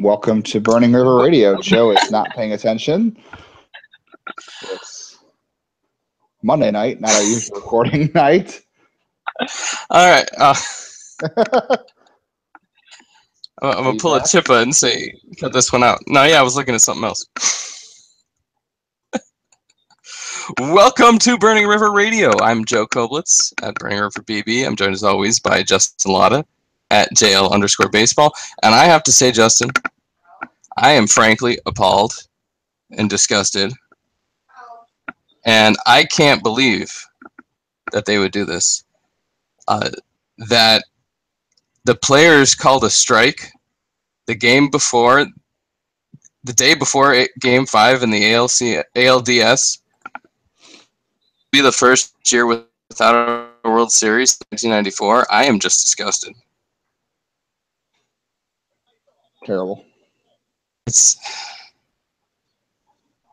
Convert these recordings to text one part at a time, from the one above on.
Welcome to Burning River Radio. Joe is not paying attention. It's Monday night, not our usual recording night. All right. I'm going to pull a Chippa and say, cut this one out. No, yeah, I was looking at something else. Welcome to Burning River Radio. I'm Joe Coblitz at Burning River BB. I'm joined as always by Justin Lada at JL_baseball. And I have to say, Justin, I am frankly appalled and disgusted. And I can't believe that they would do this. That the players called a strike the day before Game 5 in the ALDS. Be the first year without a World Series, 1994. I am just disgusted. Terrible. It's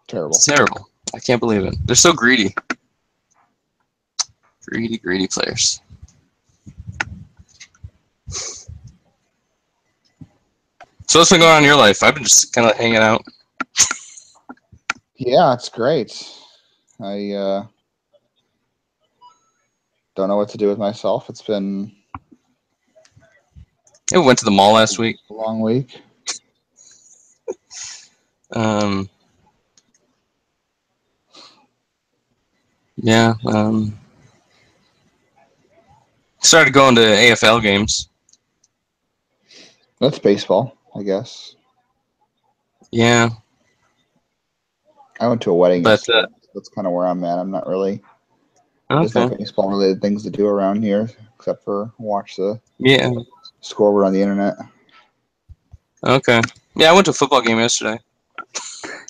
terrible. It's terrible. I can't believe it. They're so greedy. Greedy players. So what's been going on in your life? I've been just kind of hanging out. Yeah, it's great. I don't know what to do with myself. It's been We went to the mall last week. a long week. Yeah. Started going to AFL games. That's baseball, I guess. Yeah. I went to a wedding. But that's kind of where I'm at. I'm not really. There's okay. no baseball-related things to do around here except for watch the scoreboard on the internet. Okay. Yeah, I went to a football game yesterday.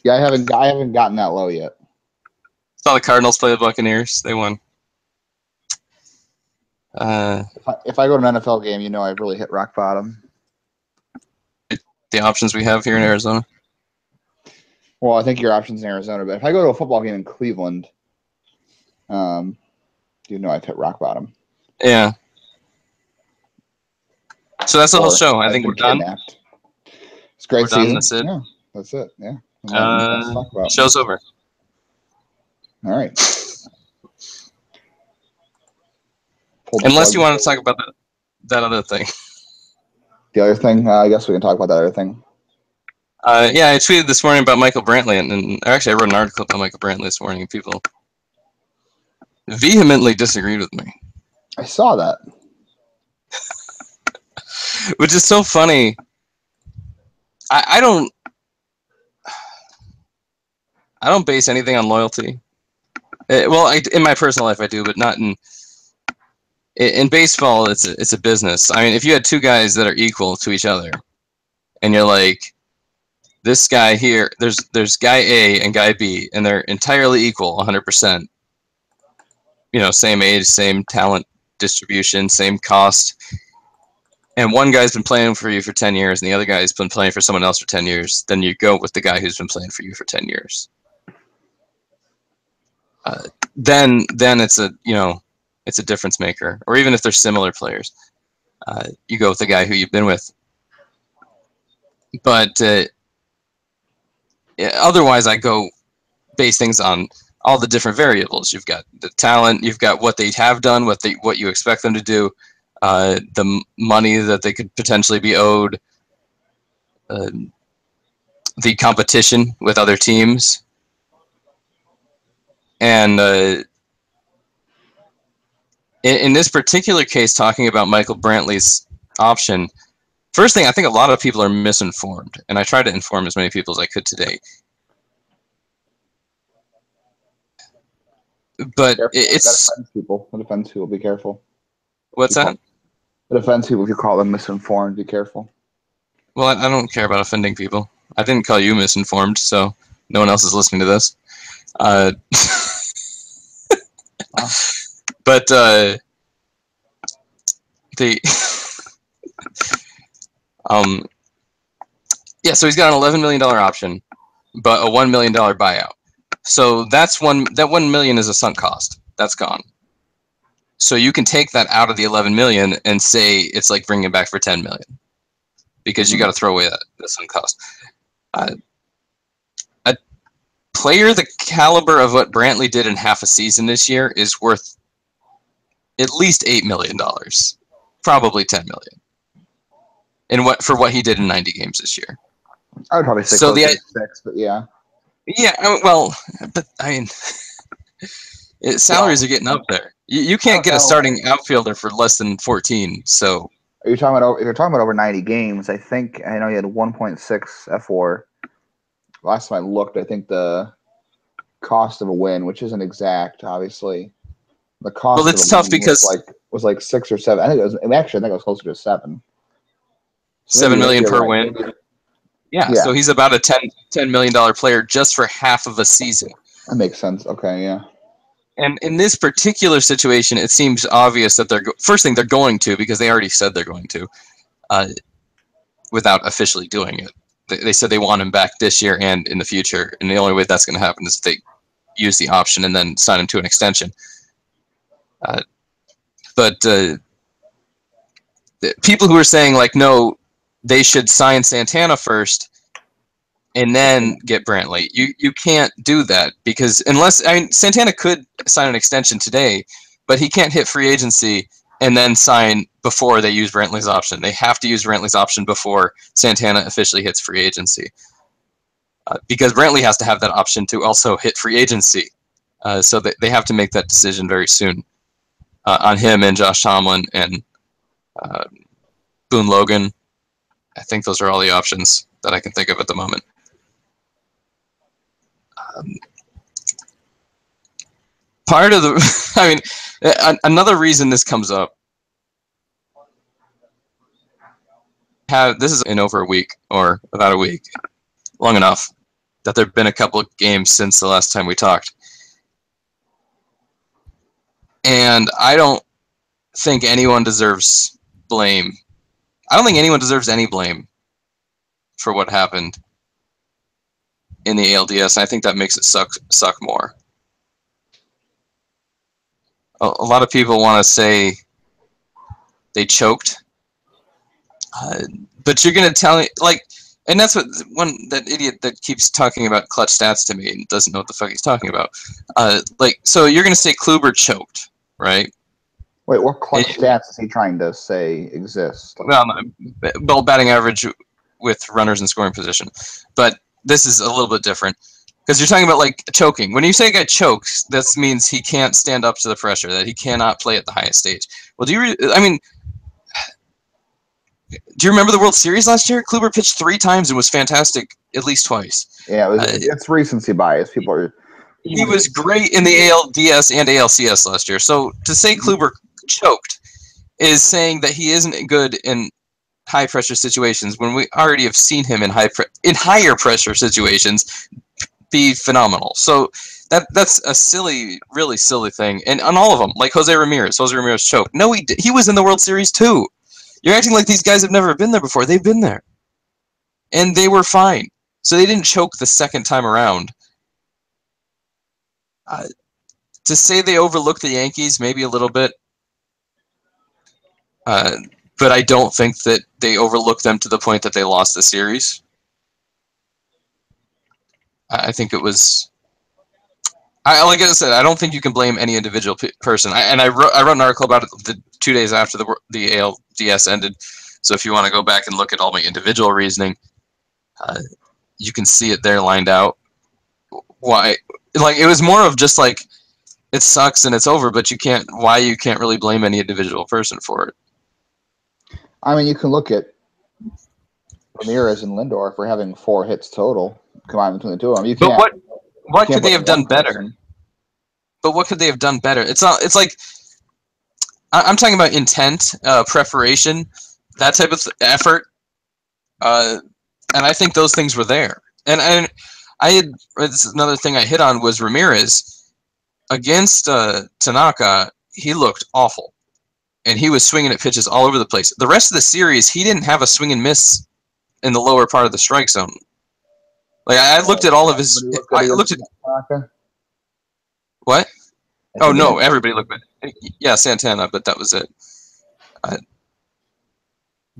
Yeah, I haven't gotten that low yet. Saw the Cardinals play the Buccaneers. They won. If I go to an NFL game, you know I've really hit rock bottom. The options we have here in Arizona. Well, I think your option's in Arizona, but if I go to a football game in Cleveland, you know I've hit rock bottom. Yeah. So that's the whole show. I think we're done. It's a great season. That's it. Yeah, that's it. Yeah. Let's talk about. Show's over. All right. Unless you want to talk about that other thing. The other thing, I guess we can talk about that other thing. Yeah, I tweeted this morning about Michael Brantley, and actually I wrote an article about Michael Brantley this morning, and people vehemently disagreed with me. I saw that. Which is so funny. I don't base anything on loyalty. In my personal life I do, but not in baseball. It's a business. I mean, if you had two guys that are equal to each other, and you're like, this guy here, there's guy A and guy B, and they're entirely equal, 100%. You know, same age, same talent distribution, same cost. And one guy's been playing for you for 10 years, and the other guy's been playing for someone else for 10 years. Then you go with the guy who's been playing for you for 10 years. Then it's a difference maker. Or even if they're similar players, you go with the guy who you've been with. But otherwise, I go base things on all the different variables. You've got the talent, you've got what they have done, what you expect them to do, the money that they could potentially be owed, the competition with other teams, and in this particular case, talking about Michael Brantley's option, first thing, I think a lot of people are misinformed, and I tried to inform as many people as I could today. But that it's offends people. That offends people. Be careful. What's that? It offends people if you call them misinformed. Be careful. Well, I don't care about offending people. I didn't call you misinformed, so no one else is listening to this. But yeah, so he's got an $11 million option, but a $1 million buyout. So that $1 million is a sunk cost. That's gone. So you can take that out of the $11 million and say it's like bringing it back for $10 million. because you got to throw away that sunk cost. A player the caliber of what Brantley did in half a season this year is worth at least $8 million, probably $10 million, for what he did in 90 games this year. I would probably say close to 6, but yeah. Yeah, well, but I mean, salaries are getting up there. You can't get a starting outfielder for less than 14. So, if you're talking about over 90 games, I know he had 1.6 FWAR. Last time I looked, I think the cost of a win, which isn't exact, obviously. The cost. Well, it's tough because was like 6 or 7. I think it was closer to 7. So $7 million per win. Yeah, so he's about a $10 million player just for half of a season. That makes sense. Okay, yeah. And in this particular situation, it seems obvious that first thing they're going to, because they already said they're going to, without officially doing it. They said they want him back this year and in the future, and the only way that's going to happen is if they use the option and then sign him to an extension. But the people who are saying, like, no, they should sign Santana first and then get Brantley. You can't do that because Santana could sign an extension today, but he can't hit free agency and then sign before they use Brantley's option. They have to use Brantley's option before Santana officially hits free agency. Because Brantley has to have that option to also hit free agency. So they have to make that decision very soon on him and Josh Tomlin and Boone Logan. I think those are all the options that I can think of at the moment. Part of the, another reason this comes up, this is in over a week or about a week, long enough that there have been a couple of games since the last time we talked. And I don't think anyone deserves blame. I don't think anyone deserves any blame for what happened in the ALDS, and I think that makes it suck more. A lot of people want to say they choked, but you're going to tell me, like, and that's what that idiot that keeps talking about clutch stats to me and doesn't know what the fuck he's talking about. So you're going to say Kluber choked, right? Wait, what clutch stats is he trying to say exist? Well, batting average with runners in scoring position. But this is a little bit different because you're talking about, like, choking. When you say a guy chokes, that means he can't stand up to the pressure, that he cannot play at the highest stage. Well, do you remember the World Series last year? Kluber pitched 3 times and was fantastic at least twice. Yeah, it's recency bias. He was great in the ALDS and ALCS last year. So to say Kluber choked is saying that he isn't good in high pressure situations when we already have seen him in higher pressure situations be phenomenal. So that's a silly, really silly thing. And on all of them, like Jose Ramirez choked. No, he was in the World Series too. You're acting like these guys have never been there before. They've been there. And they were fine. So they didn't choke the second time around. To say they overlooked the Yankees, maybe a little bit. But I don't think that they overlooked them to the point that they lost the series. I think it was... like I said, I don't think you can blame any individual person. I wrote an article about it the 2 days after the ALDS ended. So if you want to go back and look at all my individual reasoning, you can see it there lined out. Why? Like, it was more of just like, it sucks and it's over, but you can't really blame any individual person for it. I mean, you can look at Ramirez and Lindor for having 4 hits total combined between the two of them. You can't. But what could they have done better? But what could they have done better? It's like I'm talking about intent, preparation, that type of effort, and I think those things were there. And it's another thing I hit on was Ramirez against Tanaka. He looked awful, and he was swinging at pitches all over the place. The rest of the series, he didn't have a swing and miss in the lower part of the strike zone. Like, I looked at all of his. I looked at Tanaka? What? Oh no, everybody looked good. Yeah, Santana, but that was it.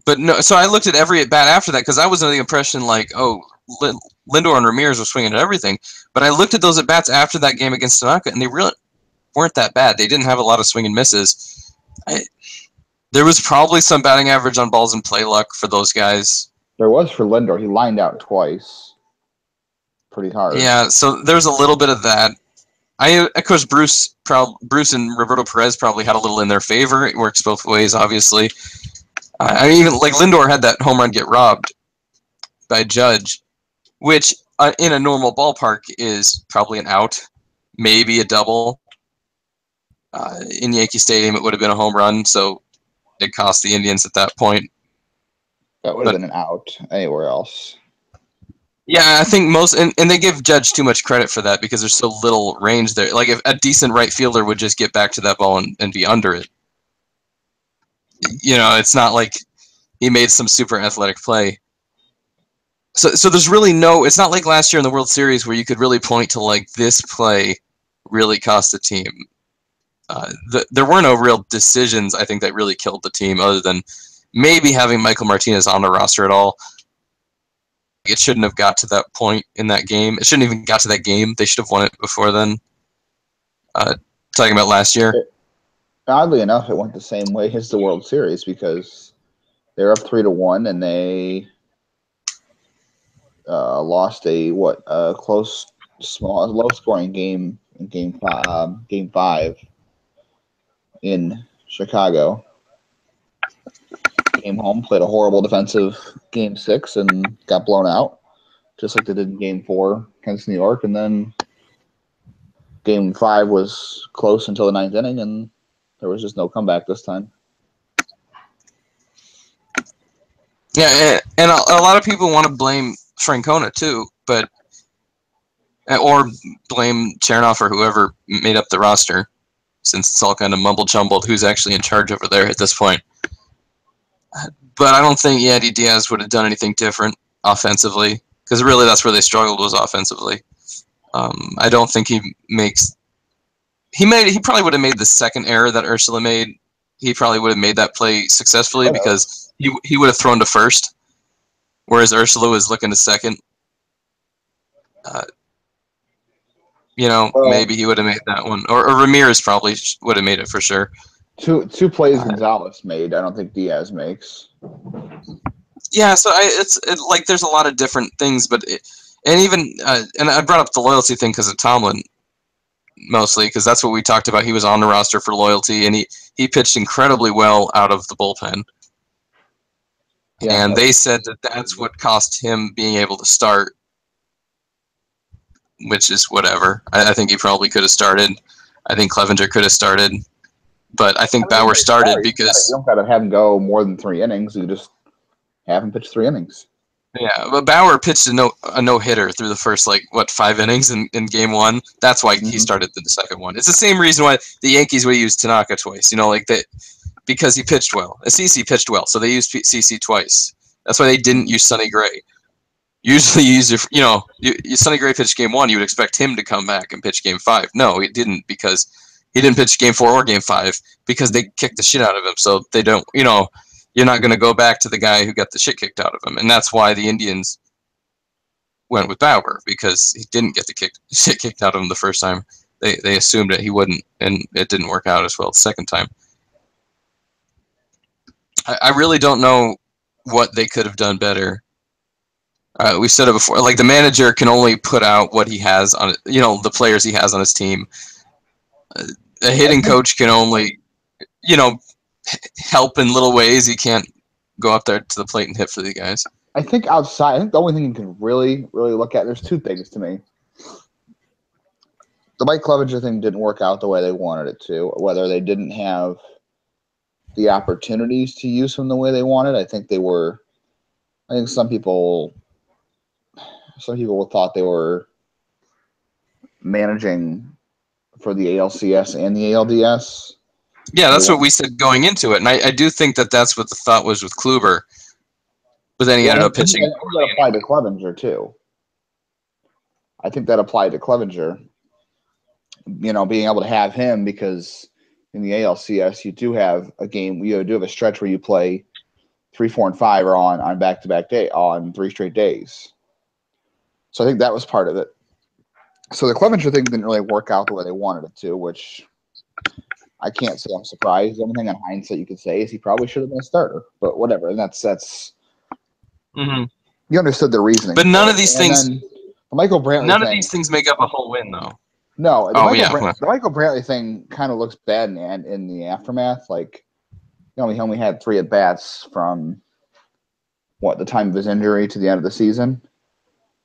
But no, so I looked at every at bat after that because I was under the impression like, oh, Lindor and Ramirez were swinging at everything. But I looked at those at bats after that game against Tanaka, and they really weren't that bad. They didn't have a lot of swing and misses. There was probably some batting average on balls in play luck for those guys. There was for Lindor. He lined out twice, pretty hard. Yeah, so there's a little bit of that. Of course, Bruce and Roberto Perez probably had a little in their favor. It works both ways, obviously. Even like Lindor had that home run get robbed by Judge, which in a normal ballpark is probably an out, maybe a double. In Yankee Stadium, it would have been a home run, so it cost the Indians at that point. That would have been an out anywhere else. Yeah, I think most, and they give Judge too much credit for that because there's so little range there. Like if a decent right fielder would just get back to that ball and be under it. It's not like he made some super athletic play. So there's really it's not like last year in the World Series where you could really point to like this play really cost the team. There were no real decisions, I think, that really killed the team other than maybe having Michael Martinez on the roster at all. It shouldn't have got to that point in that game. It shouldn't even got to that game. They should have won it before then. Talking about last year. Oddly enough, it went the same way as the World Series because they're up 3-1 and they lost a close, small, low-scoring game in Game 5 in Chicago. Came home, played a horrible defensive Game 6, and got blown out, just like they did in Game 4 against New York. And then Game 5 was close until the 9th inning, and there was just no comeback this time. Yeah, and a lot of people want to blame Francona too, or blame Chernoff or whoever made up the roster, since it's all kind of mumble-jumbled who's actually in charge over there at this point. But I don't think Yandy Diaz would have done anything different offensively, because really that's where they struggled was offensively. I don't think he probably would have made the second error that Ursula made. He probably would have made that play successfully because he would have thrown to first, whereas Ursula was looking to second. Maybe he would have made that one, or Ramirez probably would have made it for sure. Two plays Gonzalez made. I don't think Diaz makes. Yeah, so like there's a lot of different things, and I brought up the loyalty thing because of Tomlin, mostly because that's what we talked about. He was on the roster for loyalty, and he pitched incredibly well out of the bullpen. Yeah, and they said that that's what cost him being able to start, which is whatever. I think he probably could have started. I think Clevenger could have started. But I think Bauer started because... You don't got to have him go more than 3 innings. You just have him pitch 3 innings. Yeah, but Bauer pitched a no-hitter through the first, 5 innings in Game 1. That's why he started the second one. It's the same reason why the Yankees would use Tanaka twice. Because he pitched well. CC pitched well, so they used CC twice. That's why they didn't use Sonny Gray. Usually you use Sonny Gray pitched Game 1, you would expect him to come back and pitch Game 5. No, he didn't, because... He didn't pitch Game 4 or Game 5 because they kicked the shit out of him. So they don't, you're not going to go back to the guy who got the shit kicked out of him. And that's why the Indians went with Bauer, because he didn't get the shit kicked out of him the first time. They assumed that he wouldn't, and it didn't work out as well the second time. I really don't know what they could have done better. We said it before. The manager can only put out what he has on, the players he has on his team. A hitting coach can only, help in little ways. He can't go up there to the plate and hit for the guys. I think the only thing you can really, really look at, there's 2 things to me. The Mike Clevenger thing didn't work out the way they wanted it to, whether they didn't have the opportunities to use him the way they wanted. I think some people thought they were managing for the ALCS and the ALDS. Yeah, that's what we said going into it, and I do think that that's what the thought was with Kluber, but then he ended up pitching. That applied to Clevenger too. I think that applied to Clevenger. Being able to have him, because in the ALCS you do have a stretch where you play 3, 4, and 5 are on back-to-back day on 3 straight days. So I think that was part of it. So the Clevenger thing didn't really work out the way they wanted it to, which I can't say I'm surprised. The only thing in hindsight you could say is he probably should have been a starter, but whatever. And that's Mm-hmm. you understood the reasoning. But none of these things. The Michael Brantley None thing, of these things make up a whole win, though. No, the Michael Brantley thing kind of looks bad in the aftermath. Like, he only had 3 at bats from the time of his injury to the end of the season.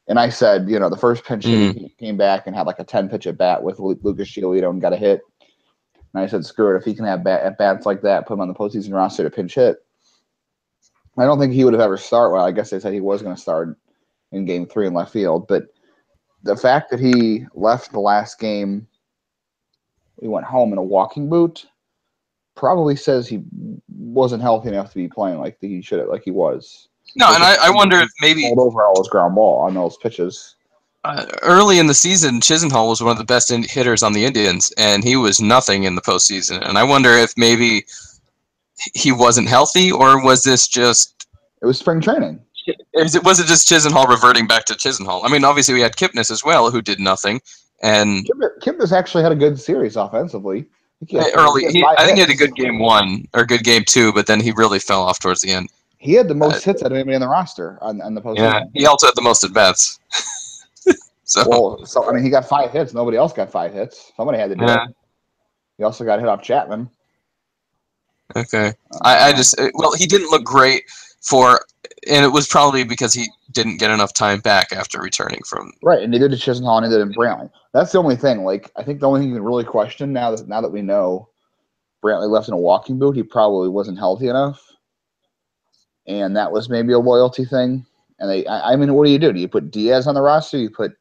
And I said, the first pinch hit, he came back and had like a 10-pitch at bat with Lucas Giolito and got a hit. And I said, screw it, if he can have at bats like that, put him on the postseason roster to pinch hit. I don't think he would have ever started. Well, I guess they said he was going to start in Game 3 in left field, but the fact that he left the last game, he went home in a walking boot, probably says he wasn't healthy enough to be playing like he should have, like he was. No, and I wonder if maybe pulled over all his ground ball on those pitches. Early in the season, Chisenhall was one of the best hitters on the Indians, and he was nothing in the postseason. And I wonder if maybe he wasn't healthy, or was this just... It was spring training. Was it just Chisenhall reverting back to Chisenhall? I mean, obviously we had Kipnis as well, who did nothing. And Kipnis actually had a good series offensively. I think he had a good game 1 or good game 2, but then he really fell off towards the end. He had the most hits out of anybody on the roster on the postseason. Yeah, he also had the most at bats. So I mean, he got 5 hits. Nobody else got 5 hits. Somebody had to do it. He also got hit off Chapman. Okay, he didn't look great and it was probably because he didn't get enough time back after returning from. Right, and they did to Chisenhall and they did to Brantley. That's the only thing. Like, I think the only thing you can really question now that we know Brantley left in a walking boot, he probably wasn't healthy enough. And that was maybe a loyalty thing. And I mean, what do? Do you put Diaz on the roster? You put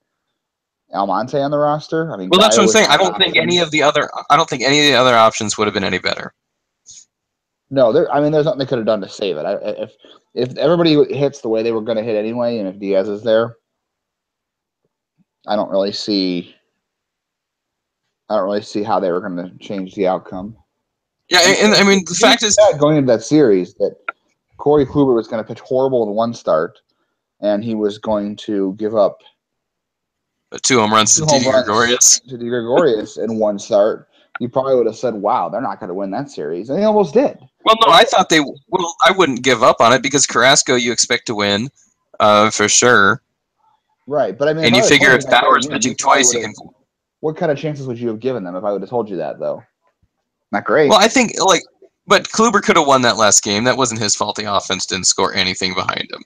Almonte on the roster? I mean, well, that's what I'm saying. I don't think any of the other options would have been any better. No, there's nothing they could have done to save it. If everybody hits the way they were going to hit anyway, and if Diaz is there, I don't really see how they were going to change the outcome. Yeah, and I mean, the fact is, going into that series, that Corey Kluber was going to pitch horrible in one start, and he was going to give up 2 home runs to Didi Gregorius in one start. You probably would have said, wow, they're not going to win that series. And they almost did. Well, no, I thought I wouldn't give up on it because Carrasco you expect to win for sure. Right, but I mean... And you figure if Bauer's pitching twice, you can... What kind of chances would you have given them if I would have told you that, though? Not great. Well, I think, but Kluber could have won that last game. That wasn't his fault. The offense didn't score anything behind him.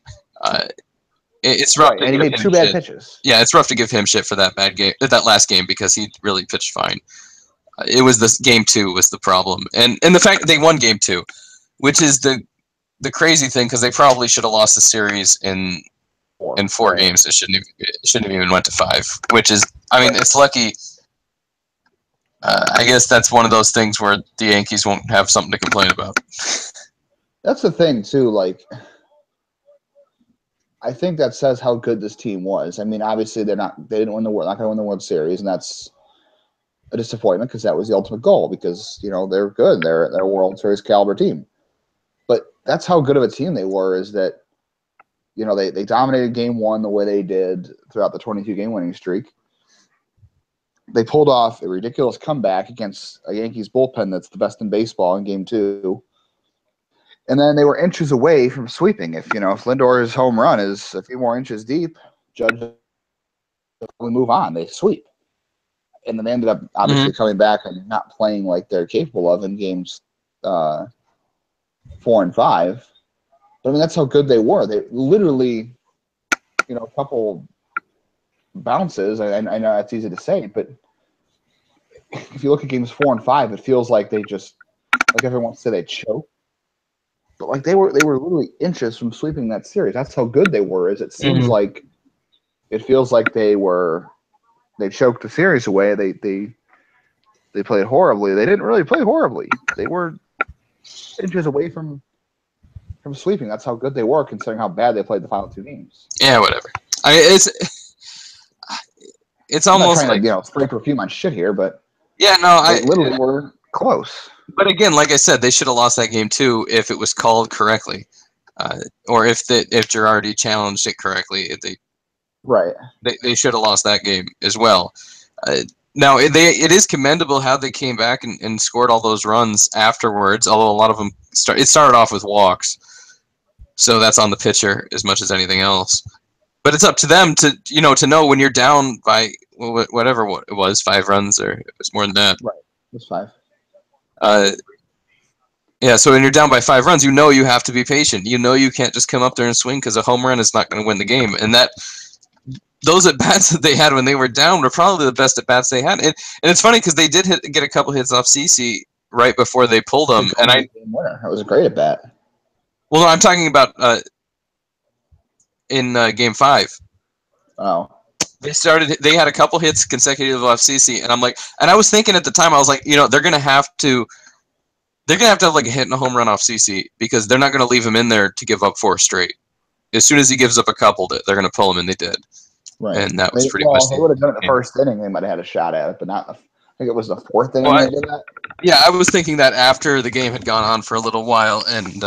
It's rough. Right, and he made 2 bad pitches. Yeah, it's rough to give him shit for that last game because he really pitched fine. It was this game 2 was the problem, and the fact that they won game 2, which is the crazy thing because they probably should have lost the series in 4 games. It shouldn't have even went to 5. Which is, I mean, it's lucky. I guess that's one of those things where the Yankees won't have something to complain about. That's the thing too. Like, I think that says how good this team was. I mean, obviously they didn't win not going to win the World Series, and that's a disappointment because that was the ultimate goal because, they're good. They're a World Series caliber team. But that's how good of a team they were is that, they dominated game 1 the way they did throughout the 22-game winning streak. They pulled off a ridiculous comeback against a Yankees bullpen that's the best in baseball in game 2. And then they were inches away from sweeping. If Lindor's home run is a few more inches deep, Judge will move on. They sweep. And then they ended up obviously coming back and not playing like they're capable of in games 4 and 5. But I mean, that's how good they were. They literally, a couple bounces. I know that's easy to say, but if you look at games 4 and 5, it feels like they just, like everyone wants to say, they choke. But like they were literally inches from sweeping that series. That's how good they were. It seems like it feels like they choked the series away. They played horribly. They didn't really play horribly. They were inches away from sweeping. That's how good they were, considering how bad they played the final 2 games. Yeah, whatever. I mean, it's almost I'm not trying to spray perfume on shit here, but yeah, no, they literally were close. But again, like I said, they should have lost that game too if it was called correctly. Or if Girardi challenged it correctly, they should have lost that game as well. Now, it is commendable how they came back and scored all those runs afterwards, although a lot of them it started off with walks. So that's on the pitcher as much as anything else. But it's up to them to know when you're down by whatever it was, 5 runs, or it was more than that. Right, it was 5. Yeah, so when you're down by 5 runs, you have to be patient. You can't just come up there and swing because a home run is not going to win the game. And those at-bats that they had when they were down were probably the best at-bats they had. And it's funny because they did get a couple hits off CC right before they pulled them. And that was a great at-bat. Well, no, I'm talking about in Game 5. Oh. They had a couple hits consecutive off CC, and I was thinking at the time, I was like, they're going to have to have like a hit and a home run off CC because they're not going to leave him in there to give up 4 straight. As soon as he gives up a couple, they're going to pull him, and they did. Right. And that was pretty much. They would have done it in the first inning. They might have had a shot at it, but not. I think it was the 4th inning they did that. Yeah, I was thinking that after the game had gone on for a little while, and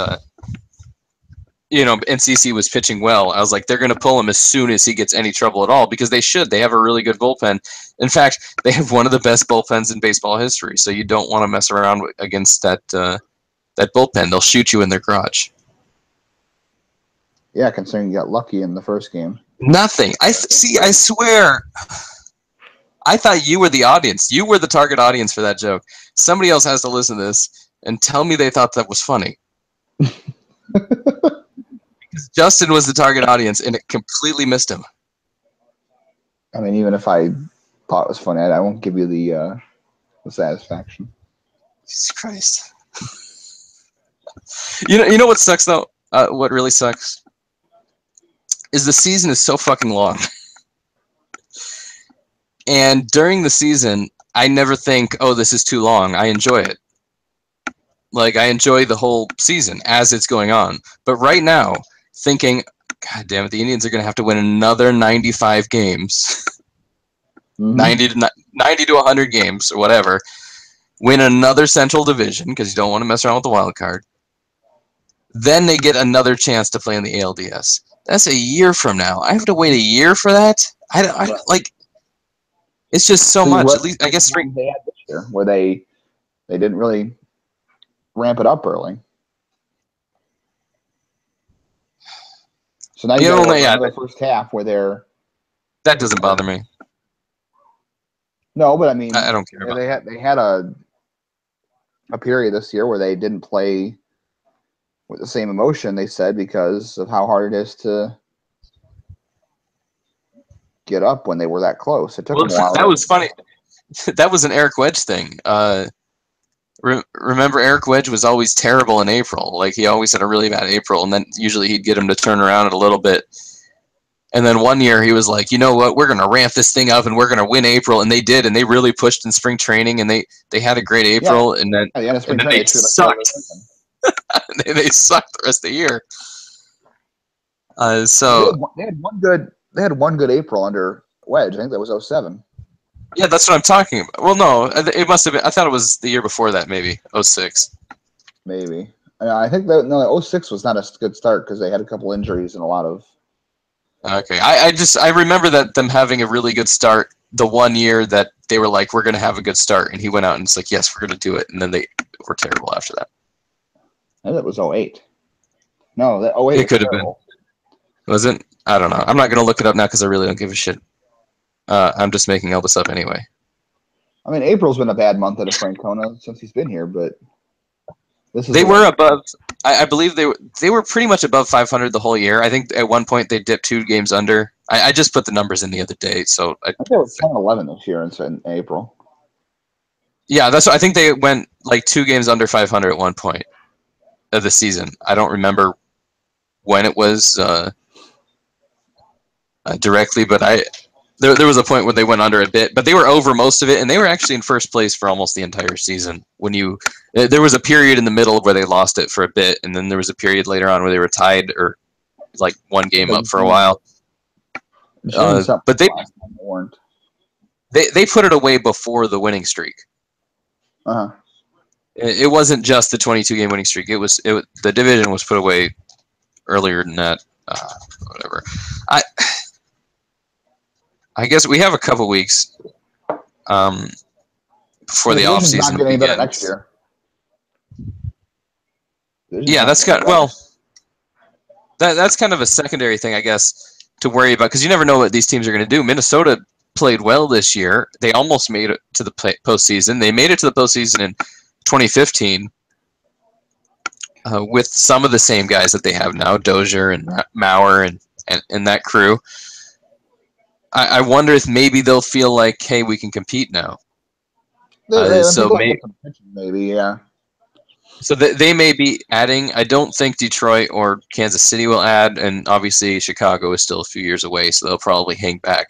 NCC was pitching well. I was like, they're going to pull him as soon as he gets any trouble at all because they should. They have a really good bullpen. In fact, they have one of the best bullpens in baseball history. So you don't want to mess around against that bullpen. They'll shoot you in their garage. Yeah, considering you got lucky in the first game. Nothing. I swear. I thought you were the audience. You were the target audience for that joke. Somebody else has to listen to this and tell me they thought that was funny. Because Justin was the target audience, and it completely missed him. I mean, even if I thought it was funny, I won't give you the satisfaction. Jesus Christ! You know what sucks though? What really sucks is the season is so fucking long, and during the season, I never think, "Oh, this is too long." I enjoy it. Like, I enjoy the whole season as it's going on. But right now, thinking, God damn it, the Indians are going to have to win another 95 games, 90 to 100 games or whatever, win another Central Division because you don't want to mess around with the wild card. Then they get another chance to play in the ALDS. That's a year from now. I have to wait a year for that? It's just so much. At least, I guess, spring. They had this year where they didn't really ramp it up early. So now you got the first half where that doesn't bother me. No, but I mean, I don't care. They had a period this year where they didn't play with the same emotion, they said, because of how hard it is to get up when they were that close. It took them a while. That was funny. That was an Eric Wedge thing. Remember, Eric Wedge was always terrible in April. Like, he always had a really bad April, and then usually he'd get him to turn around it a little bit. And then one year he was like, you know what, we're going to ramp this thing up, and we're going to win April. And they did, and they really pushed in spring training, and they had a great April, and then they sucked. They sucked the rest of the year. So they had one good April under Wedge. I think that was 2007. Yeah, that's what I'm talking about. Well, no, it must have been. I thought it was the year before that, maybe 2006. Maybe. I think that 2006 was not a good start because they had a couple injuries and a lot of. Okay, I remember that them having a really good start the one year that they were like, we're going to have a good start, and he went out and it's like, yes, we're going to do it, and then they were terrible after that. I think that was 2008. No, that 2008. It could have been. Was it? I don't know. I'm not going to look it up now because I really don't give a shit. I'm just making all this up anyway. I mean, April's been a bad month at Francona since he's been here, but they were above. I believe they were pretty much above 500 the whole year. I think at one point they dipped 2 games under. I just put the numbers in the other day, so I think they were 10-11 this year in April. Yeah, I think they went like 2 games under 500 at one point of the season. I don't remember when it was directly, but There was a point where they went under a bit, but they were over most of it, and they were actually in first place for almost the entire season. There was a period in the middle where they lost it for a bit, and then there was a period later on where they were tied or like 1 game up for a while. But they put it away before the winning streak. Uh-huh. It wasn't just the 22-game winning streak. The division was put away earlier than that. Whatever. I guess we have a couple weeks before the off season not getting begins. better next year. Yeah, that's that's kind of a secondary thing, I guess, to worry about because you never know what these teams are going to do. Minnesota played well this year. They almost made it to the postseason. They made it to the postseason in 2015 with some of the same guys that they have now, Dozier and Maurer and that crew. I wonder if maybe they'll feel like, hey, we can compete now. Maybe, yeah. So they may be adding. I don't think Detroit or Kansas City will add, and obviously Chicago is still a few years away, so they'll probably hang back.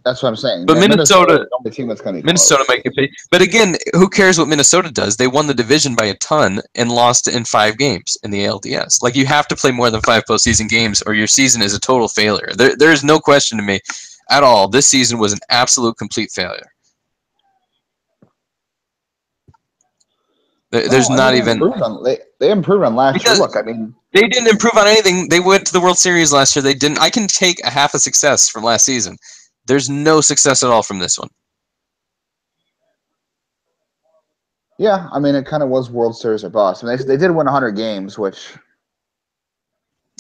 That's what I'm saying. But Minnesota, the only team that's going to Minnesota might compete. But again, who cares what Minnesota does? They won the division by a ton and lost in 5 games in the ALDS. Like, you have to play more than 5 postseason games, or your season is a total failure. There is no question to me at all. This season was an absolute complete failure. There's not even. They improved on last year. Look, I mean, they didn't improve on anything. They went to the World Series last year. They didn't. I can take a half a success from last season. There's no success at all from this one. Yeah, I mean, it kind of was World Series or bust. I mean, they did win 100 games, which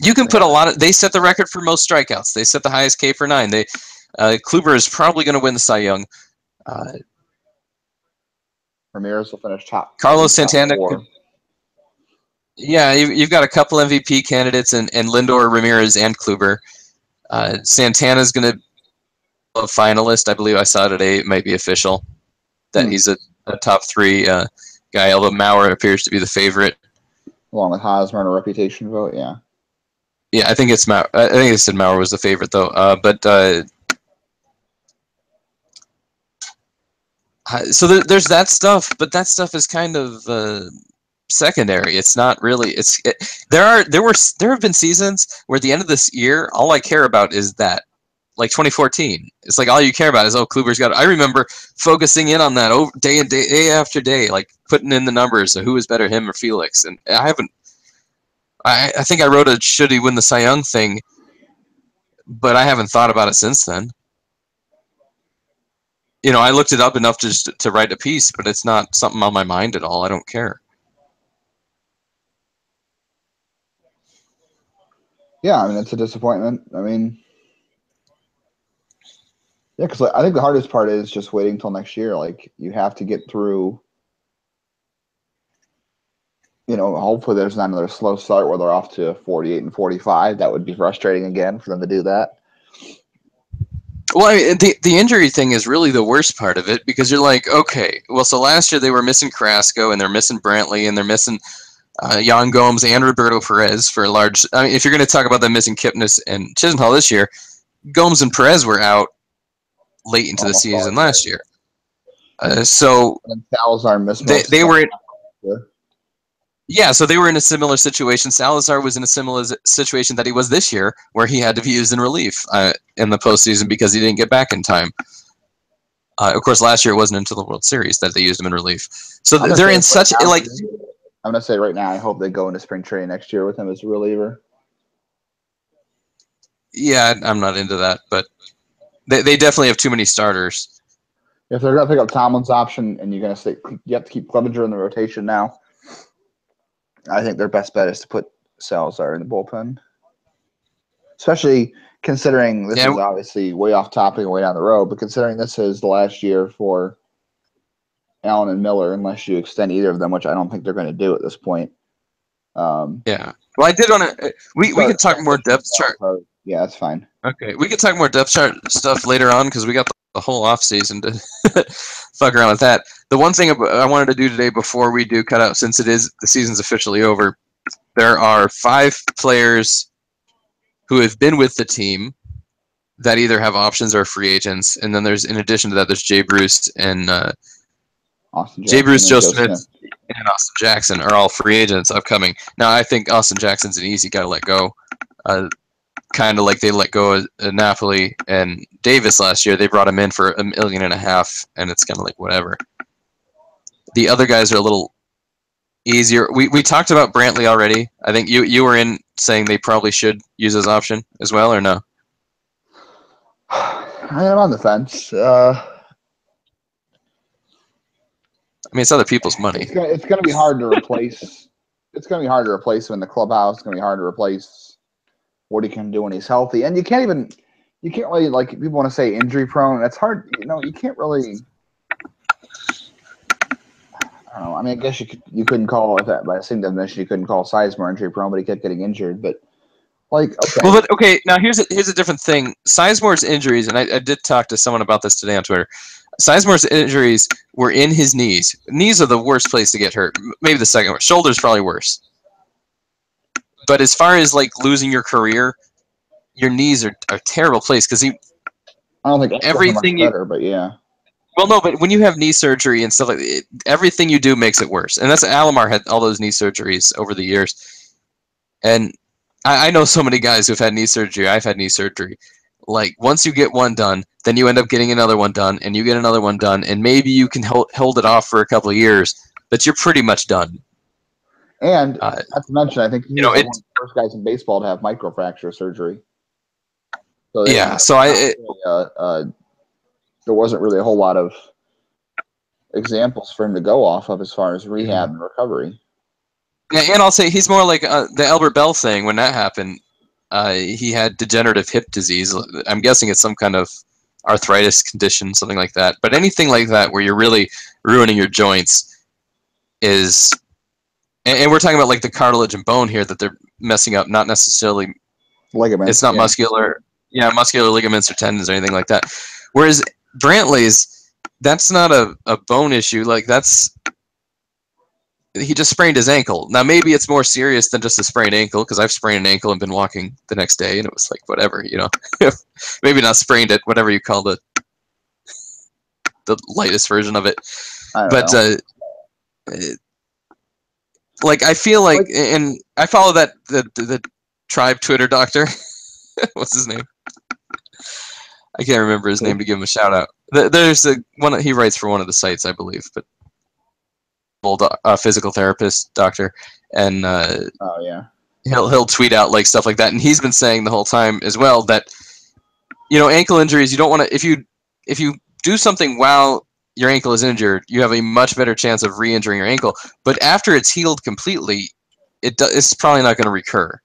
you can put a lot of. They set the record for most strikeouts. They set the highest K per 9. Kluber is probably going to win the Cy Young. Ramirez will finish top. Carlos Santana. Yeah, you've got a couple MVP candidates and Lindor, Ramirez, and Kluber. Santana's going to be a finalist. I believe I saw today. It might be official that he's a top 3 guy. Although Maurer appears to be the favorite, along with Hosmer and a reputation vote. Yeah. Yeah, I think it's Maurer. I think they said Maurer was the favorite though. So there's that stuff, but that stuff is kind of secondary. It's not really. There have been seasons where at the end of this year, all I care about is that, like 2014. It's like all you care about is, oh, Kluber's got. I remember focusing in on that day after day, like putting in the numbers of who was better, him or Felix. And I haven't. I think I wrote a should he win the Cy Young thing, but I haven't thought about it since then. You know, I looked it up enough just to write a piece, but it's not something on my mind at all. I don't care. Yeah, I mean, it's a disappointment. I mean, yeah, because I think the hardest part is just waiting until next year. Like, you have to get through, you know, hopefully there's not another slow start where they're off to 48 and 45. That would be frustrating again for them to do that. Well, I mean, the injury thing is really the worst part of it, because you're like, okay, well, so last year they were missing Carrasco, and they're missing Brantley, and they're missing Yan Gomes and Roberto Perez for a large. I mean, if you're going to talk about them missing Kipnis and Chisenhall this year, Gomes and Perez were out late into the season last year. So and Salazar missed. They were. Yeah, so they were in a similar situation. Salazar was in a similar situation that he was this year, where he had to be used in relief in the postseason because he didn't get back in time. Of course, last year it wasn't until the World Series that they used him in relief. So they're in such like. I'm gonna say right now, I hope they go into spring training next year with him as a reliever. Yeah, I'm not into that, but they definitely have too many starters. If they're gonna pick up Tomlin's option, and you're gonna say you have to keep Clevenger in the rotation now, I think their best bet is to put Salazar in the bullpen, especially considering this is obviously way off topic and way down the road, but considering this is the last year for Allen and Miller, unless you extend either of them, which I don't think they're going to do at this point. Yeah. Well, I did want to. We could talk more depth chart. Yeah, that's fine. Okay, we could talk more depth chart stuff later on because we got the whole off season to fuck around with that. The one thing I wanted to do today before we do cut out, since the season's officially over, there are 5 players who have been with the team that either have options or free agents, and then there's, in addition to that, there's Jay Bruce and Jay Bruce, Joe Smith, and Austin Jackson are all free agents upcoming. Now, I think Austin Jackson's an easy guy to let go. Kind of like they let go of Napoli and Davis last year. They brought him in for $1.5 million, and it's kind of like whatever. The other guys are a little easier. We talked about Brantley already. I think you were in saying they probably should use his option as well, or no? I'm on the fence. I mean, it's other people's money. It's gonna be hard to replace. It's gonna be hard to replace him in the clubhouse. It's gonna be hard to replace what he can do when he's healthy. And you can't really, like, people want to say injury prone. That's hard. You can't really. I don't know. I mean, I guess you couldn't call it that by the same definition. You couldn't call Sizemore injury prone, but he kept getting injured. But okay. Well, but okay. Now here's a different thing. Sizemore's injuries, and I did talk to someone about this today on Twitter. Sizemore's injuries were in his knees. Knees are the worst place to get hurt. Maybe the second worst. Shoulders probably worse. But as far as like losing your career, your knees are a terrible place because I don't think everything much better, but yeah. Well, no, but when you have knee surgery and stuff like that, everything you do makes it worse. And that's Alomar had all those knee surgeries over the years. And I know so many guys who've had knee surgery. I've had knee surgery. Like, once you get one done, then you end up getting another one done, and you get another one done, and maybe you can hold it off for a couple of years, but you're pretty much done. And not to mention, I think he's one of the first guys in baseball to have microfracture surgery. So yeah, there wasn't really a whole lot of examples for him to go off of as far as rehab and recovery. Yeah, and I'll say he's more like the Albert Bell thing. When that happened, he had degenerative hip disease. I'm guessing it's some kind of arthritis condition, something like that. But anything like that where you're really ruining your joints is... And we're talking about like the cartilage and bone here that they're messing up, not necessarily... ligaments. It's not muscular ligaments or tendons or anything like that. Whereas Brantley's, that's not a bone issue. Like, he just sprained his ankle. Now, maybe it's more serious than just a sprained ankle, because I've sprained an ankle and been walking the next day, and it was like, whatever, Maybe not sprained it, whatever you call the lightest version of it. Like, I feel like, and I follow the Tribe Twitter doctor. What's his name? I can't remember his name to give him a shout out. There's one he writes for one of the sites, I believe, but old physical therapist doctor, and he'll tweet out like stuff like that, and he's been saying the whole time as well that ankle injuries, you don't want to, if you do something while your ankle is injured, you have a much better chance of re-injuring your ankle, but after it's healed completely, it's probably not going to recur,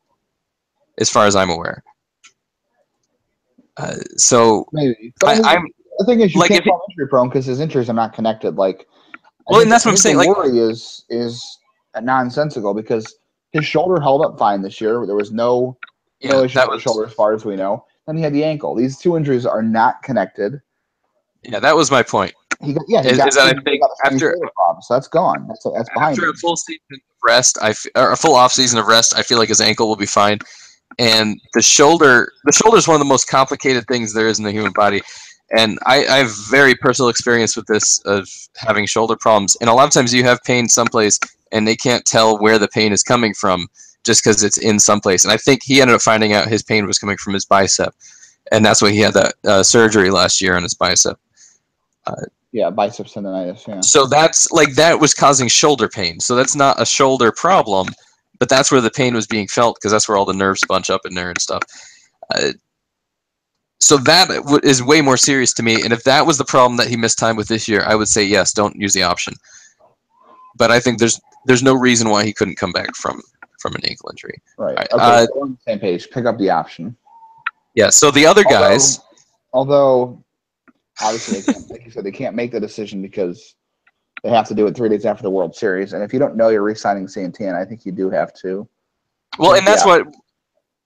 as far as I'm aware. So maybe. The thing is, you can't call him injury prone because his injuries are not connected. Like, and that's what I'm saying. The like, worry is nonsensical because his shoulder held up fine this year. There was no issue with the shoulder as far as we know. Then he had the ankle. These two injuries are not connected. Yeah, that was my point. I think after so that's gone. That's behind. After a full season of rest, or a full off season of rest, I feel like his ankle will be fine. And the shoulder is one of the most complicated things there is in the human body. And I have very personal experience with this, of having shoulder problems. And a lot of times you have pain someplace and they can't tell where the pain is coming from just because it's in someplace. And I think he ended up finding out his pain was coming from his bicep. And that's why he had that surgery last year on his bicep. Bicep tendonitis, yeah. So that was causing shoulder pain. So that's not a shoulder problem. But that's where the pain was being felt, because that's where all the nerves bunch up in there and stuff. So that is way more serious to me. And if that was the problem that he missed time with this year, I would say yes, don't use the option. But I think there's no reason why he couldn't come back from an ankle injury. Right. Okay, we're on the same page. Pick up the option. Yeah. So the other guys, although obviously they can't, like you said, they can't make the decision because they have to do it 3 days after the World Series. And if you don't know you're re-signing Santana, I think you do have to. Well, and that's what,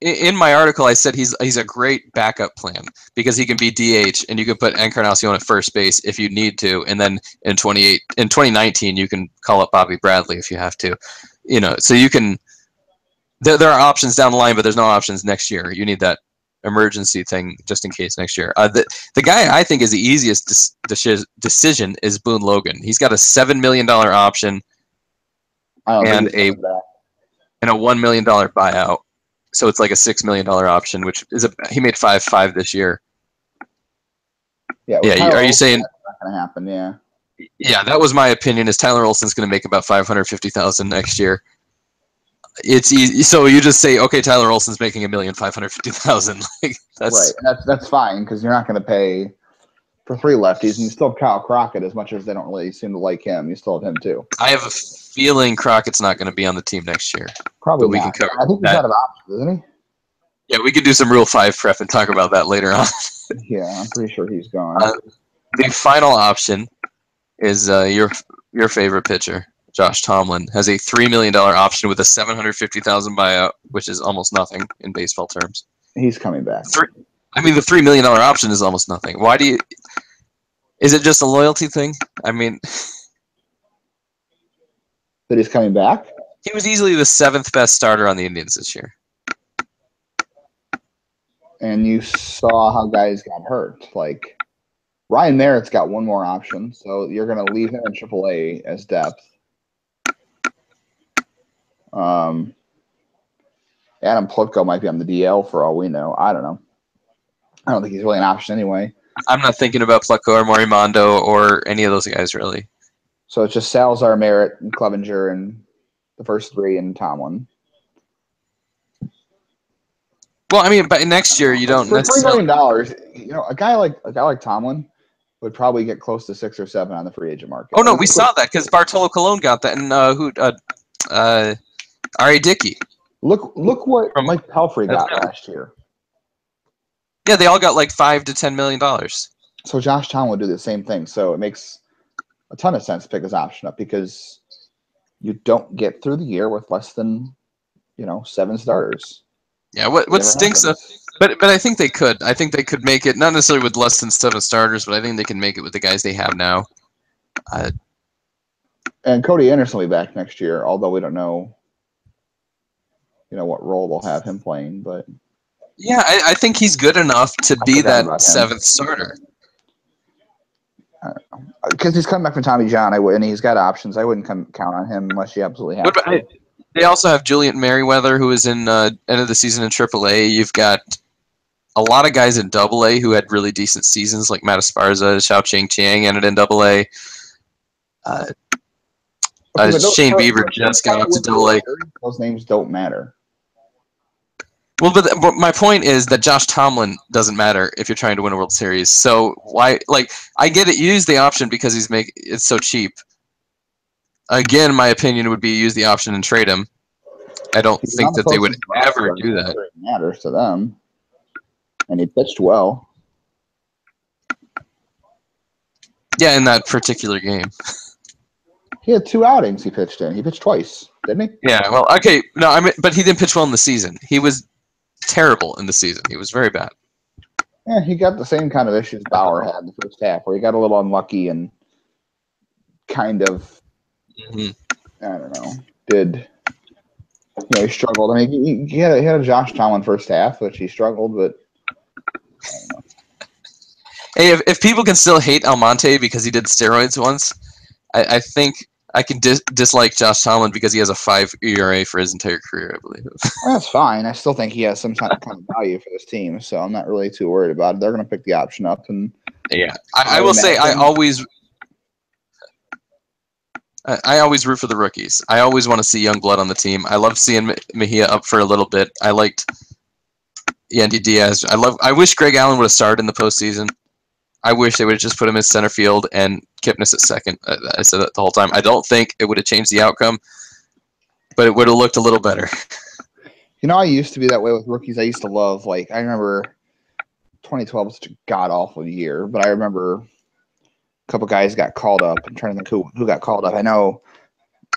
in my article, I said he's a great backup plan because he can be DH and you can put Encarnacion at first base if you need to. And then in 2019, you can call up Bobby Bradley if you have to. So you can, there are options down the line, but there's no options next year. You need that emergency thing just in case next year. The guy I think is the easiest decision is Boone Logan. He's got a $7 million option and a $1 million buyout. So it's like a $6 million option, which is he made 5.5 this year. Yeah. Are you saying that's not going to happen? Yeah. Yeah, that was my opinion. Is Tyler Olson's going to make about $550,000 next year? It's easy. So you just say, okay, Tyler Olson's making $1,550,000. Like Right, and that's fine because you're not going to pay for 3 lefties, and you still have Kyle Crockett. As much as they don't really seem to like him, you still have him too. I have a feeling Crockett's not going to be on the team next year. Probably but we not. can cover I think he's that. out of options, isn't he? Yeah, we could do some Rule 5 prep and talk about that later on. Yeah, I'm pretty sure he's gone. The final option is your favorite pitcher, Josh Tomlin, has a $3 million option with a $750,000 buyout, which is almost nothing in baseball terms. He's coming back. The $3 million option is almost nothing. Why do you? Is it just a loyalty thing? I mean, That he's coming back? he was easily the 7th best starter on the Indians this year. And you saw how guys got hurt. Like, Ryan Merritt's got one more option, so you're going to leave him in AAA as depth. Adam Plutko might be on the DL for all we know. I don't know. I don't think he's really an option anyway. I'm not thinking about Plutko or Morimondo or any of those guys, really. So it's just Salazar, Merritt, and Clevenger, and the first 3, and Tomlin. Well, I mean, but next year you don't For necessarily. $3 million, a guy like Tomlin would probably get close to 6 or 7 on the free agent market. Oh no, we saw that because Bartolo Colon got that, and R.A. Dickey. Look what Mike Pelfrey got last year. Yeah, they all got like $5 to $10 million. So Josh Tomlin would do the same thing. So it makes a ton of sense to pick his option up because you don't get through the year with less than 7 starters. Yeah, what stinks but I think they could. I think they could make it not necessarily with less than 7 starters, but I think they can make it with the guys they have now. And Cody Anderson will be back next year, although we don't know what role they'll have him playing, but yeah, I think he's good enough to be that 7th starter. Because he's coming back from Tommy John, and he's got options. I wouldn't count on him unless you absolutely have to. They also have Julian Merriweather, who is in end of the season in AAA. You've got a lot of guys in AA who had really decent seasons, like Matt Esparza, Xiao Ching ended in AA. Shane Bieber just got up to AA. Those names don't matter. Well, but my point is that Josh Tomlin doesn't matter if you're trying to win a World Series. So why? Like, I get it. Use the option because it's so cheap. Again, my opinion would be use the option and trade him. I don't think that they would ever do that. It matters to them, and he pitched well. Yeah, in that particular game. He had 2 outings he pitched in. He pitched twice, didn't he? Yeah, well, okay. No, but he didn't pitch well in the season. He was terrible in the season. He was very bad. Yeah, he got the same kind of issues Bauer had in the first half, where he got a little unlucky and kind of, I don't know, he struggled. I mean, he had a Josh Tomlin first half, which he struggled, but I don't know. Hey, if people can still hate Almonte because he did steroids once, I think I can dislike Josh Tomlin because he has a 5 ERA for his entire career, I believe. Well, that's fine. I still think he has some kind of value for this team, so I'm not really too worried about it. They're going to pick the option up, and yeah, I will say I always root for the rookies. I always want to see young blood on the team. I love seeing Mejia up for a little bit. I liked Yandy Diaz. I wish Greg Allen would have started in the postseason. I wish they would have just put him in center field and Kipnis at second. I said that the whole time. I don't think it would have changed the outcome, but it would have looked a little better. I used to be that way with rookies. I used to love, I remember 2012 was such a god-awful year, but I remember a couple guys got called up. I'm trying to think who got called up. I know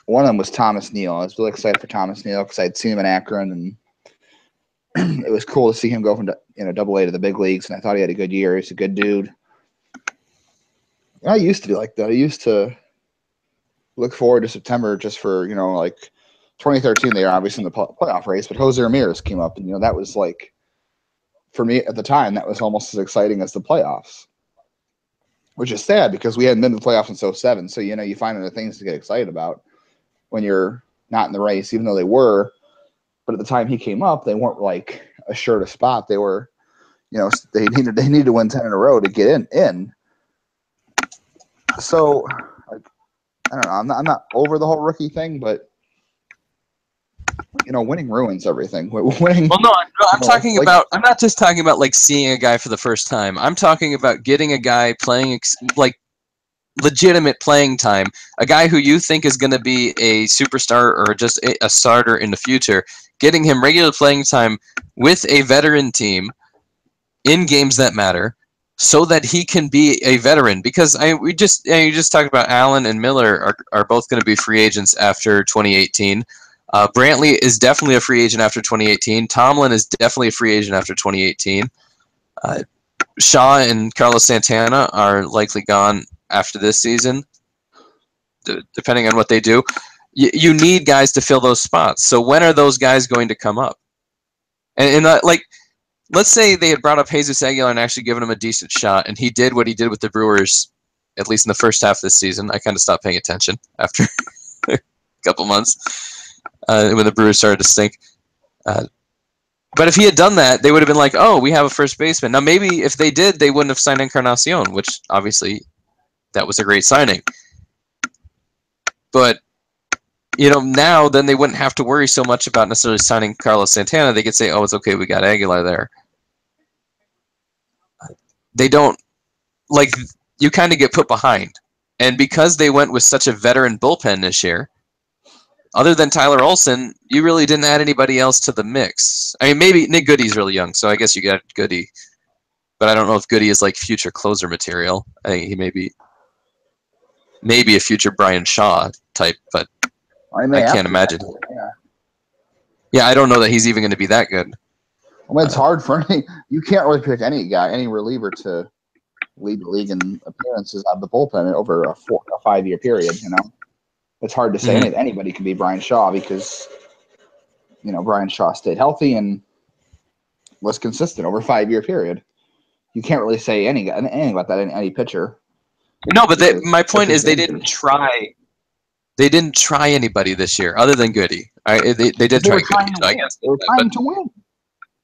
one of them was Thomas Neal. I was really excited for Thomas Neal because I'd seen him in Akron, and it was cool to see him go from AA to the big leagues, and I thought he had a good year. He's a good dude. I used to be like that. I used to look forward to September just for, 2013, they were obviously in the playoff race, but Jose Ramirez came up, and, that was for me at the time, that was almost as exciting as the playoffs, which is sad because we hadn't been to the playoffs since 2007. So, you find other things to get excited about when you're not in the race, even though they were. But at the time he came up, they weren't assured a spot. They were, they needed to win 10 in a row to get in. So, like, I don't know. I'm not over the whole rookie thing, but winning ruins everything. Winning. Well, no, I'm talking like, about. I'm not just talking about like seeing a guy for the first time. I'm talking about getting a guy playing like legitimate playing time, a guy who you think is going to be a superstar or just a starter in the future. Getting him regular playing time with a veteran team in games that matter, so that he can be a veteran. Because you just talked about Allen and Miller are both going to be free agents after 2018. Brantley is definitely a free agent after 2018. Tomlin is definitely a free agent after 2018. Shaw and Carlos Santana are likely gone after this season, depending on what they do. You need guys to fill those spots. So when are those guys going to come up? And like, let's say they had brought up Jesus Aguilar and actually given him a decent shot, and he did what he did with the Brewers, at least in the first half of this season. I kind of stopped paying attention after a couple months when the Brewers started to stink. But if he had done that, they would have been like, oh, we have a first baseman. Now, maybe if they did, they wouldn't have signed Encarnacion, which obviously that was a great signing. But, now then they wouldn't have to worry so much about necessarily signing Carlos Santana. They could say, oh, it's okay, we got Aguilar there. They don't, like, you kind of get put behind. And because they went with such a veteran bullpen this year, other than Tyler Olson, you really didn't add anybody else to the mix. I mean, maybe Nick Goody's really young, so I guess you got Goody. But I don't know if Goody is like future closer material. I think he may be a future Bryan Shaw type, but I can't imagine. Yeah, I don't know that he's even going to be that good. I mean, it's hard for you can't really pick any reliever to lead the league in appearances out of the bullpen over a 5-year period. It's hard to say anybody can be Bryan Shaw because Bryan Shaw stayed healthy and was consistent over a 5-year period. You can't really say anything about that in any pitcher. No, but my point is they didn't try. They didn't try anybody this year other than Goody. They did try Goody. So I guess they were trying to win.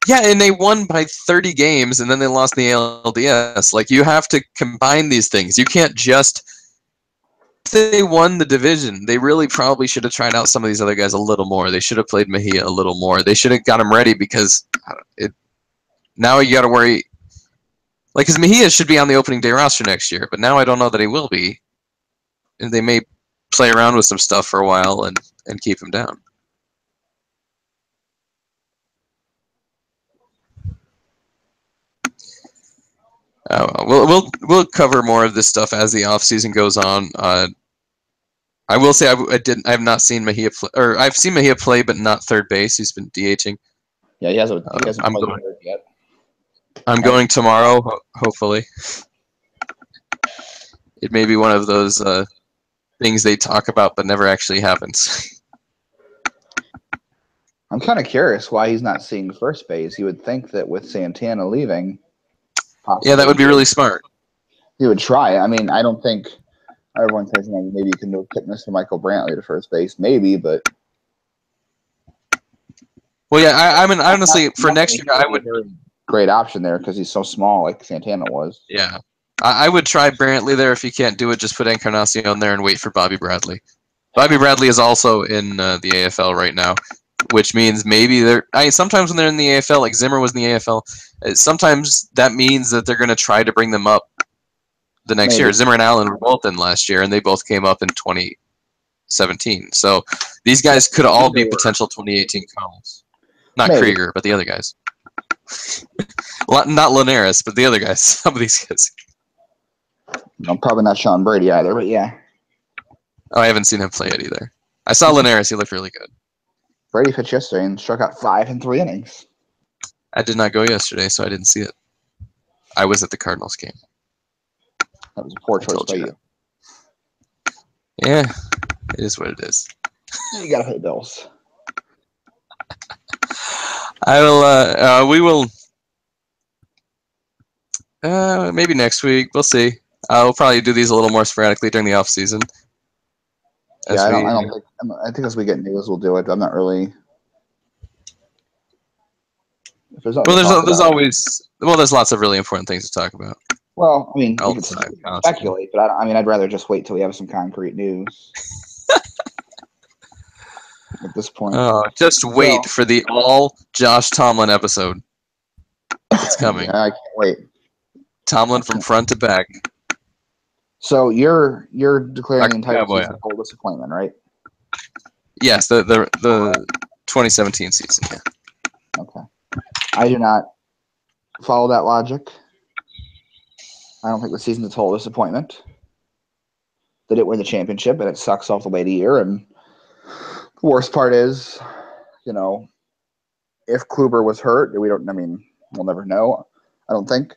Yeah, and they won by 30 games, and then they lost the ALDS. Like, you have to combine these things. You can't just... They won the division. They really probably should have tried out some of these other guys a little more. They should have played Mejia a little more. They should have got him ready because now you got to worry... Like, because Mejia should be on the opening day roster next year, but now I don't know that he will be. And they may play around with some stuff for a while and keep him down. We'll cover more of this stuff as the off season goes on. I will say I have not seen Mejia play, or I've seen Mejia play, but not third base. He's been DHing. Yeah, he hasn't played third yet. I'm going tomorrow, hopefully. It may be one of those things they talk about but never actually happens. I'm kind of curious why he's not seeing first base. You would think that with Santana leaving, yeah, that would be really smart. He would try. I mean, I don't think everyone says maybe you can do Kipnis to Michael Brantley to first base, maybe, but. Well, yeah, I mean, honestly, for next year, I would. Great option there because he's so small, like Santana was. Yeah, I would try Brantley there. If you can't do it, just put Encarnacion there and wait for Bobby Bradley. Bobby Bradley is also in the AFL right now, which means maybe sometimes when they're in the AFL, like Zimmer was in the AFL, sometimes that means that they're going to try to bring them up the next year. Zimmer and Allen were both in last year, and they both came up in 2017. So these guys could all be potential 2018 Cardinals. Not Krieger, but the other guys. Not Linares, but the other guys. Some of these guys. No, probably not Sean Brady either, but yeah. Oh, I haven't seen him play it either. I saw Linares. He looked really good. Brady pitched yesterday and struck out 5 in 3 innings. I did not go yesterday, so I didn't see it. I was at the Cardinals game. That was a poor choice by you. Yeah, it is what it is. You gotta pay bills. We will. Maybe next week. We'll see. We'll probably do these a little more sporadically during the off season. Yeah, I think as we get news, we'll do it. I'm not really. There's lots of really important things to talk about. Well, I mean, we could outside constantly. speculate, but I'd rather just wait till we have some concrete news at this point. Just wait for the all Josh Tomlin episode. It's coming. I can't wait. Tomlin from front to back. So you're declaring the entire season a total disappointment, right? Yes, the 2017 season. Yeah. Okay. I do not follow that logic. I don't think the season's a total disappointment. They didn't win the championship, and it sucks off the way of the year. And the worst part is, you know, if Kluber was hurt, we'll never know. I don't think.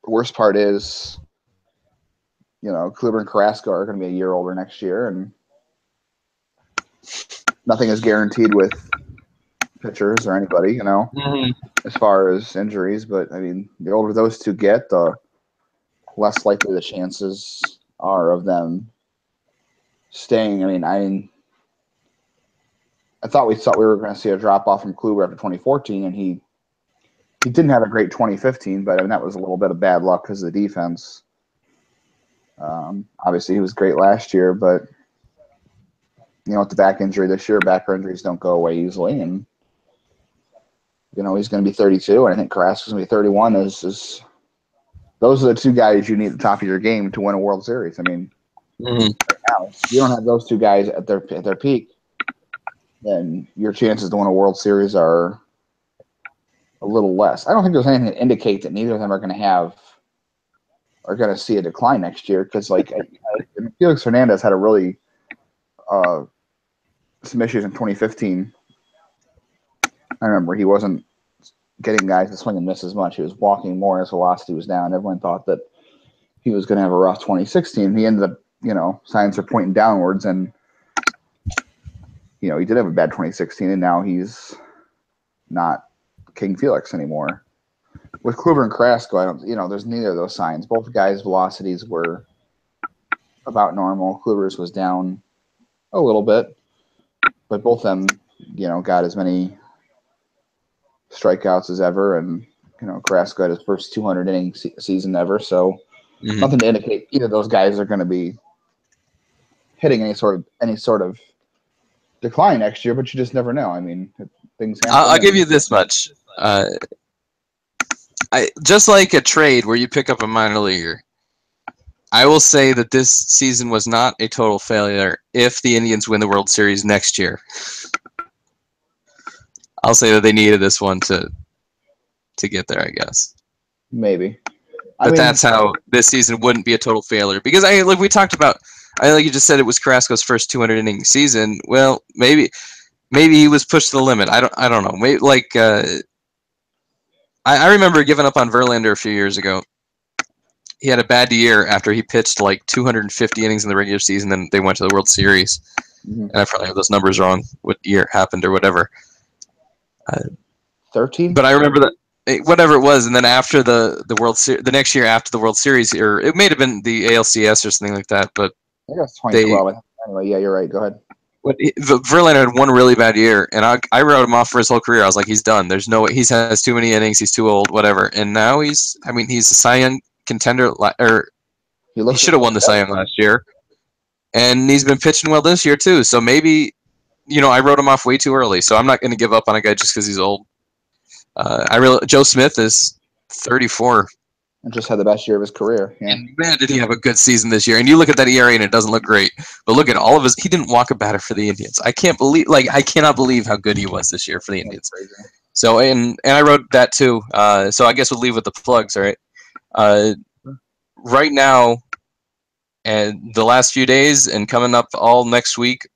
The worst part is, you know, Kluber and Carrasco are going to be a year older next year, and nothing is guaranteed with pitchers or anybody, you know, as far as injuries. But, I mean, the older those two get, the less likely the chances are of them staying. I thought we were going to see a drop-off from Kluber after 2014, and he didn't have a great 2015, but that was a little bit of bad luck because of the defense. Obviously, he was great last year, but, you know, with the back injury this year, back injuries don't go away easily, and, you know, he's going to be 32, and I think Carrasco's going to be 31. Those are the two guys you need at the top of your game to win a World Series. I mean, right now, if you don't have those two guys at their peak, then your chances to win a World Series are a little less. I don't think there's anything to indicate that neither of them are going to see a decline next year, because, like, Felix Hernandez had a really some issues in 2015. I remember he wasn't getting guys to swing and miss as much. He was walking more, and his velocity was down. Everyone thought that he was going to have a rough 2016. He ended up, you know, signs are pointing downwards, and, you know, he did have a bad 2016, and now he's not King Felix anymore. With Kluber and Carrasco, there's neither of those signs. Both guys' velocities were about normal. Kluber's was down a little bit, but both of them, you know, got as many strikeouts as ever, and, you know, Carrasco had his first 200 inning season ever, so nothing to indicate either of those guys are going to be hitting any sort of decline next year, but you just never know. I mean, things happen. I'll give you this much. Just like a trade where you pick up a minor leaguer, I will say that this season was not a total failure if the Indians win the World Series next year. I'll say that they needed this one to get there, I guess. Maybe. But that's how this season wouldn't be a total failure. Because, like we talked about, like you just said, it was Carrasco's first 200-inning season. Well, maybe he was pushed to the limit. I don't know. Maybe, like, I remember giving up on Verlander a few years ago. He had a bad year after he pitched like 250 innings in the regular season, and they went to the World Series. And I probably have those numbers wrong, what year it happened or whatever. 13? But I remember that whatever it was, and then after the World Series, the next year after the World Series, or it may have been the ALCS or something like that. But I think it's 2012. Anyway, yeah, you're right. Go ahead. Verlander had one really bad year, and I wrote him off for his whole career. I was like, he's done. There's no way. He has too many innings. He's too old. Whatever. And now he's a Cy Young contender. Or he should have won the Cy Young last year, and he's been pitching well this year too. So maybe, you know, I wrote him off way too early. So I'm not going to give up on a guy just because he's old. Joe Smith is 34. And just had the best year of his career. Yeah. And man, did he have a good season this year. And you look at that ERA and it doesn't look great. But look at all of his – he didn't walk a batter for the Indians. I cannot believe how good he was this year for the Indians. So, and I wrote that too. So I guess we'll leave with the plugs, all right? Right now, and the last few days and coming up all next week,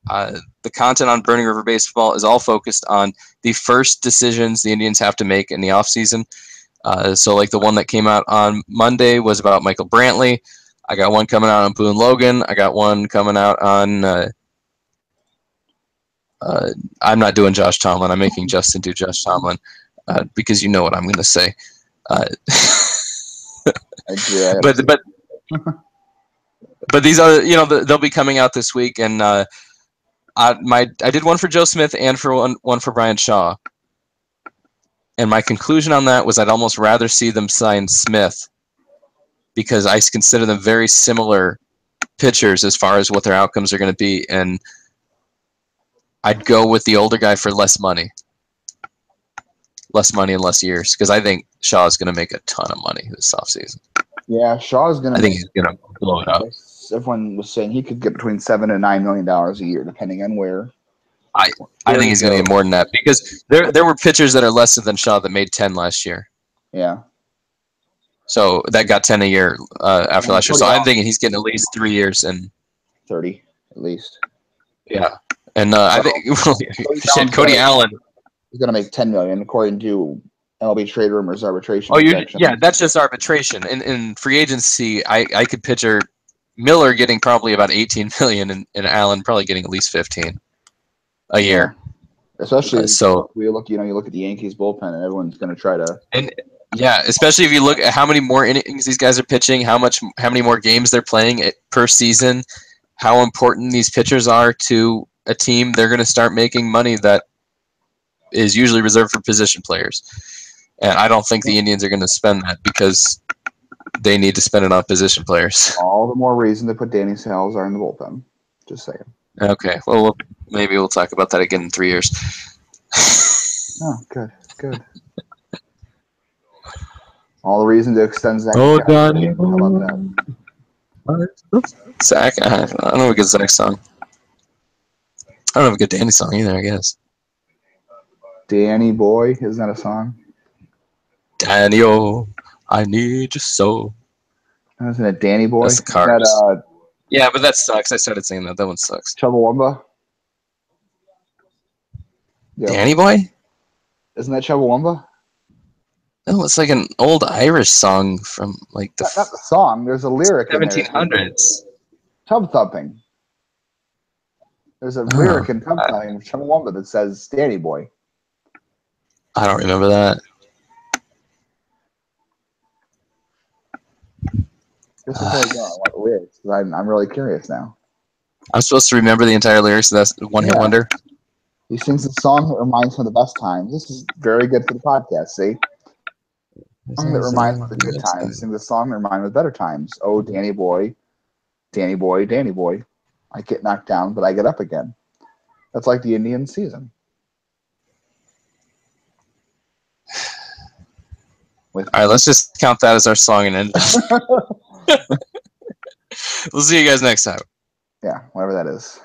the content on Burning River Baseball is all focused on the first decisions the Indians have to make in the offseason. So like the one that came out on Monday was about Michael Brantley. I got one coming out on Boone Logan. I got one coming out on I'm not doing Josh Tomlin. I'm making Justin do Josh Tomlin because you know what I'm going to say. But these are, you know, they'll be coming out this week, and I did one for Joe Smith and for one for Bryan Shaw. And my conclusion on that was I'd almost rather see them sign Smith because I consider them very similar pitchers as far as what their outcomes are going to be. And I'd go with the older guy for less money. Less money and less years because I think Shaw is going to make a ton of money this offseason. Yeah, Shaw's going to. I think he's going to blow it up. Everyone was saying he could get between $7 and $9 million a year, depending on where. I think he's going to get more than that because there were pitchers that are less than Shaw that made 10 last year. Yeah. So that got 10 a year after last year. So I'm thinking he's getting at least 3 years and 30 at least. Yeah, and I think Cody Allen. He's going to make $10 million according to MLB trade rumors arbitration. Yeah, that's just arbitration. In free agency, I could picture Miller getting probably about 18 million and Allen probably getting at least 15 a year. Yeah. Especially you look at the Yankees bullpen and everyone's going to try to. And yeah, especially if you look at how many more innings these guys are pitching, how many more games they're playing per season, how important these pitchers are to a team. They're going to start making money that is usually reserved for position players. And I don't think the Indians are going to spend that because they need to spend it on position players. All the more reason to put Danny Salazar in the bullpen. Just saying. Okay. Well, maybe we'll talk about that again in 3 years. Oh, good. All the reason to extend Zach. Oh, Donnie. How about that? Zach. I don't know a good Zach song. I don't have a good Danny song either, I guess. Danny Boy, isn't that a song? Danny, oh, I need you so. Isn't it Danny Boy? That's the Cars. Yeah, but that sucks. I started singing that. That one sucks. Chumbawamba? Yeah. Danny Boy? Isn't that Chumbawamba? No, it's like an old Irish song from like the... Not the song. There's a lyric 1700s. Tub Thumping. There's a lyric in Tub Thumping of Chumbawamba that says Danny Boy. I don't remember that. This is how you go. What lyrics? I'm really curious now. I'm supposed to remember the entire lyrics of that one-hit wonder? He sings a song that reminds him of the best times. This is very good for the podcast, see? A song that reminds him of the good times. Sing the song that reminds him of better times. Oh, Danny Boy, Danny Boy, Danny Boy. I get knocked down, but I get up again. That's like the Indian season. All right, let's just count that as our song and end it. We'll see you guys next time. Yeah, whatever that is.